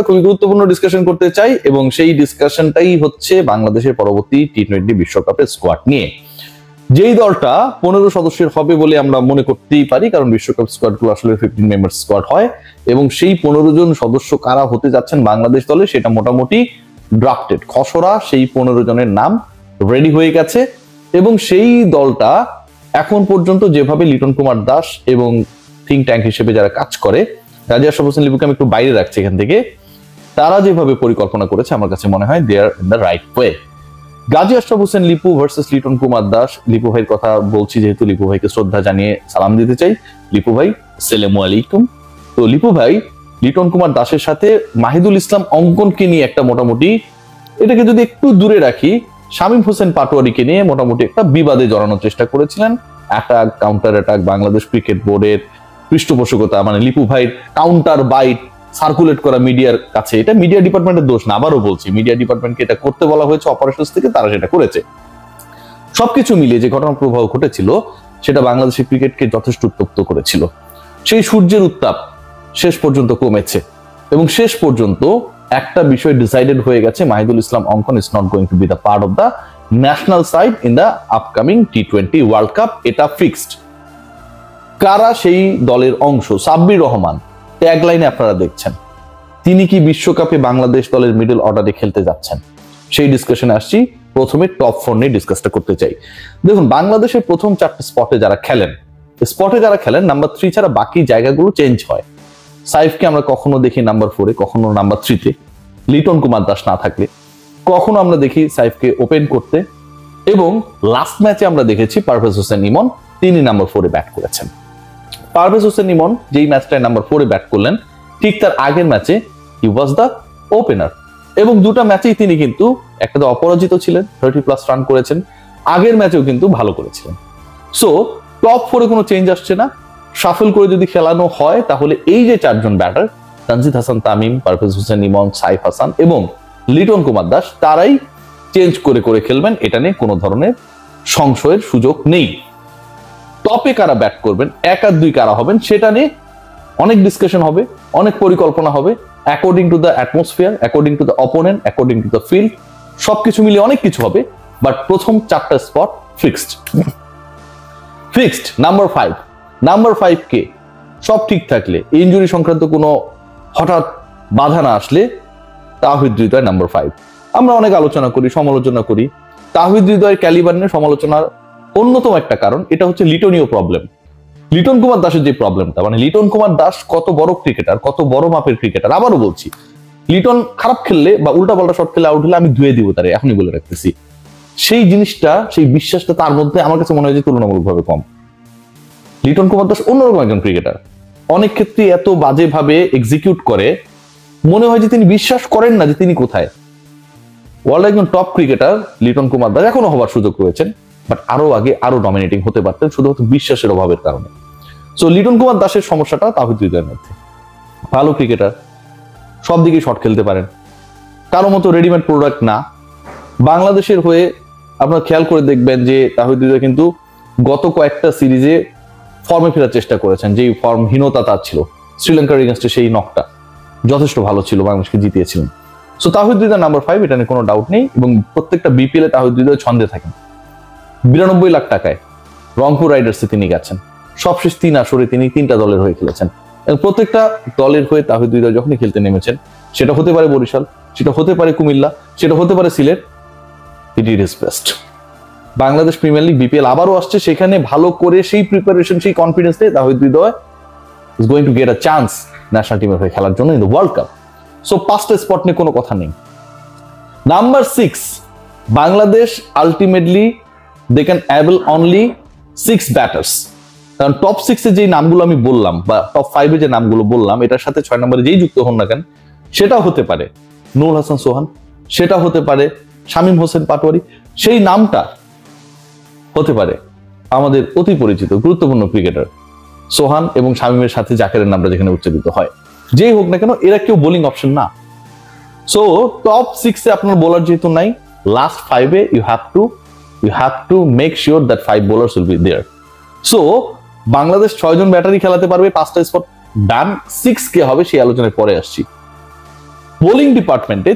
একটা খুবই গুরুত্বপূর্ণ ডিসকাশন করতে চাই, এবং সেই ডিসকাশনটাই হচ্ছে বাংলাদেশের পরবর্তী টি-20 বিশ্বকাপের স্কোয়াড নিয়ে। যেই দলটা 15 সদস্যের হবে বলে আমরা মনে করতেই পারি, কারণ বিশ্বকাপ স্কোয়াডগুলো আসলে 15 মেম্বার স্কোয়াড হয়, এবং সেই 15 জন সদস্য কারা হতে যাচ্ছেন বাংলাদেশ দলে সেটা মোটামুটি ড্রাফটেড, খসড়া সেই 15 জনের নাম রেডি হয়ে গেছে। এবং সেই দলটা এখন পর্যন্ত যেভাবে লিটন কুমার দাস এবং থিঙ্ক ট্যাঙ্ক হিসেবে যারা কাজ করে, গাজী আশরাফ হোসেন লিপুকে আমি একটু বাইরে রাখছি এখান থেকে, তারা যেভাবে পরিকল্পনা করেছে আমার কাছে মনে হয় they are in the right way. Gazi Ashraf Hossain Lipu versus Liton Kumar Das. Lipu ভাইয়ের কথা বলছি যেহেতু লিপু ভাইকে শ্রদ্ধা জানিয়ে সালাম দিতে চাই। লিপু ভাই, আসসালামু আলাইকুম। তো লিপু ভাই লিটন কুমার দাসের সাথে মাহিদুল ইসলাম অঙ্কনকে নিয়ে একটা মোটামুটি, এটাকে যদি একটু দূরে রাখি, শামীম হোসেন পাটোয়ারিকে নিয়ে মোটামুটি একটা বিবাদে জড়ানোর চেষ্টা করেছিলেন। Attack, counter attack, Bangladesh cricket বোর্ডের পৃষ্ঠপোষকতা, মানে লিপু ভাইয়ের কাউন্টার বাইট সার্কুলেট করা মিডিয়ার কাছে, এটা মিডিয়া ডিপার্টমেন্টের দোষ না, আবারও বলছি মিডিয়া ডিপার্টমেন্টকে এটা করতে বলা হয়েছে অপারেশনস থেকে, তারা সেটা করেছে। সবকিছু মিলিয়ে যে ঘটনা প্রবাহ ঘটেছিল সেটা বাংলাদেশের ক্রিকেটকে যথেষ্ট উত্তপ্ত করেছিল। সেই সূর্যের উত্তাপ শেষ পর্যন্ত কমেছে, এবং শেষ পর্যন্ত একটা বিষয় ডিসাইডেড হয়ে গেছে, Mahidul Islam Ankon is not going to be the part of the national side in the upcoming টি-20 ওয়ার্ল্ড কাপ। এটা ফিক্সড। কারা সেই দলের অংশ? সাব্বির রহমান ট্যাগলাইনে আপনারা দেখছেন, তিনি কি বিশ্বকাপে বাংলাদেশ দলের মিডল অর্ডারে খেলতে যাচ্ছেন? সেই ডিসকাশনে আসছি। প্রথমে টপ 4 নিয়ে ডিসকাসটা করতে চাই। দেখুন, বাংলাদেশের প্রথম 4টে স্পটে যারা খেলেন নাম্বার 3 ছাড়া বাকি জায়গাগুলো চেঞ্জ হয়। সাইফকে আমরা কখনো দেখি নাম্বার 4-এ, কখনো নাম্বার 3-তে, লিটন কুমার দাস না থাকলে। কখনো আমরা দেখি সাইফকে ওপেন করতে, এবং লাস্ট ম্যাচে আমরা দেখেছি পারভেজ হোসেন ইমন, তিনি নাম্বার 4-এ ব্যাট করেছেন। পারভেজ হোসেন ইমন যেই ম্যাচটায় নাম্বার 4-এ ব্যাট করলেন, ঠিক তার আগের ম্যাচে হি ওয়াজ দ্য ওপেনার, এবং দুটা ম্যাচেই তিনি কিন্তু একটাতে অপরাজিত ছিলেন, 30+ রান করেছেন, আগের ম্যাচেও কিন্তু ভালো করেছিলেন। সো টপ 4-এ কোনো চেঞ্জ আসছে না। শাফল করে যদি খেলানো হয় তাহলে এই যে 4 জন ব্যাটার, তানজিদ হাসান তামিম, পারভেজ হোসেন ইমন, সাইফ হাসান এবং লিটন কুমার দাস, তারাই চেঞ্জ করে করে খেলবেন। এটা নিয়ে কোনো ধরনের সংশয়ের সুযোগ নেই। টপে কারা ব্যাট করবেন, 1 আর 2 কারা হবেন, সেটা নিয়ে অনেক ডিসকাশন হবে, অনেক পরিকল্পনা হবে, according to the atmosphere, according to the opponent, according to the field, সবকিছু মিলিয়ে অনেক কিছু হবে। বাট প্রথম 4টা স্পট ফিক্সড। নাম্বার 5 কে সব ঠিক থাকলে, ইনজুরি সংক্রান্ত কোনো হঠাৎ বাধা না আসলে, তাওহিদ হৃদয় নাম্বার 5। আমরা অনেক আলোচনা করি, সমালোচনা করি। তাওহিদ হৃদয়ের ক্যালিবার নিয়ে সমালোচনার অন্যতম একটা কারণ এটা হচ্ছে লিটনীয় প্রবলেম। লিটন কুমার দাসের যে প্রবলেমটা, মানে লিটন কুমার দাস কত বড় ক্রিকেটার, কত বড় মাপের ক্রিকেটার। আবারও বলছি, লিটন খারাপ খেললে বা উল্টাপাল্টা শট খেলে আউট হলে আমি ধুয়ে দিব তারে, এখনই বলে রাখতেছি। সেই জিনিসটা, সেই বিশ্বাসটা তার মধ্যে আমার কাছে মনে হয় যে তুলনামূলকভাবে কম। লিটন কুমার দাস অন্যরকম একজন ক্রিকেটার, অনেক ক্ষেত্রে এত বাজেভাবে এক্সিকিউট করে, মনে হয় যে তিনি বিশ্বাস করেন না যে তিনি কোথায়। ওয়ার্ল্ড একজন টপ ক্রিকেটার লিটন কুমার দাস, এখনো হবার সুযোগ রয়েছেন, বাট আরো আগে আরো ডমিনেটিং হতে পারতেন শুধুমাত্র বিশ্বাসের অভাবের কারণে। সো লিটন কুমার দাসের সমস্যাটা তাওহিদ হৃদয়ের মধ্যে। ভালো ক্রিকেটার, সব দিকে শট খেলতে পারেন, কারো মতো রেডিমেড প্রোডাক্ট না। বাংলাদেশের হয়ে আপনারা খেয়াল করে দেখবেন যে তাওহিদ হৃদয় কিন্তু গত কয়েকটা সিরিজে ফর্মে ফেরার চেষ্টা করেছেন, যেই ফর্মহীনতা তার ছিল। শ্রীলঙ্কার এগেইনস্টে সেই নকটা যথেষ্ট ভালো ছিল, বাংলাদেশকে জিতিয়েছিলেন। সো তাওহিদ হৃদয় নাম্বার 5, এটা নিয়ে কোনো ডাউট নেই। এবং প্রত্যেকটা বিপিএল এ তাওহিদ হৃদয় ছন্দে থাকেন। 92 লাখ টাকায় রংপুর রাইডার্সে তিনি গেছেন। সবশেষ 3 আসরে তিনি 3টা দলের হয়ে খেলেছেন, এবং প্রত্যেকটা দলের হয়ে তাওহিদ হৃদয় যখনই খেলতে নেমেছেন, সেটা হতে পারে বরিশাল, সেটা হতে পারে কুমিল্লা, সেটা হতে পারে Sylhet, he did his best. Bangladesh premier league BPL আবারও আসছে, সেখানে ভালো করে সেই প্রিপারেশন, সেই কনফিডেন্স নিয়ে Towhid Hridoy is going to get a chance national টিমের হয়ে খেলার জন্য in the world cup. So 5টা স্পট নিয়ে কোনো কথা নেই। Number 6, Bangladesh ultimately they can able only 6 batters. কারণ টপ 6-এ যে নামগুলো আমি বললাম, বা টপ 5-এ যে নামগুলো বললাম, এটার সাথে 6 নম্বরে যেই যুক্ত হন না কেন, সেটা হতে পারে নুরুল হাসান সোহান, সেটা হতে পারে শামীম হোসেন পাটোয়ারি, সেই নামটা হতে পারে আমাদের অতি পরিচিত গুরুত্বপূর্ণ ক্রিকেটার সোহান এবং শামীমের সাথে জাকেরের নামটা যেখানে উচ্চারিত হয়। যেই হোক না কেন, এরা কেউ বোলিং অপশন না। সো টপ 6-এ আপনার বোলার যেহেতু নাই, লাস্ট 5-এ you have to make sure that 5 bowlers will be there. So Bangladesh 6 জন ব্যাটারি খেলাতে পারবে, 5টা স্পট ডান। 6 কে হবে সেই আলোচনায় পরে আসছি। বোলিং ডিপার্টমেন্টে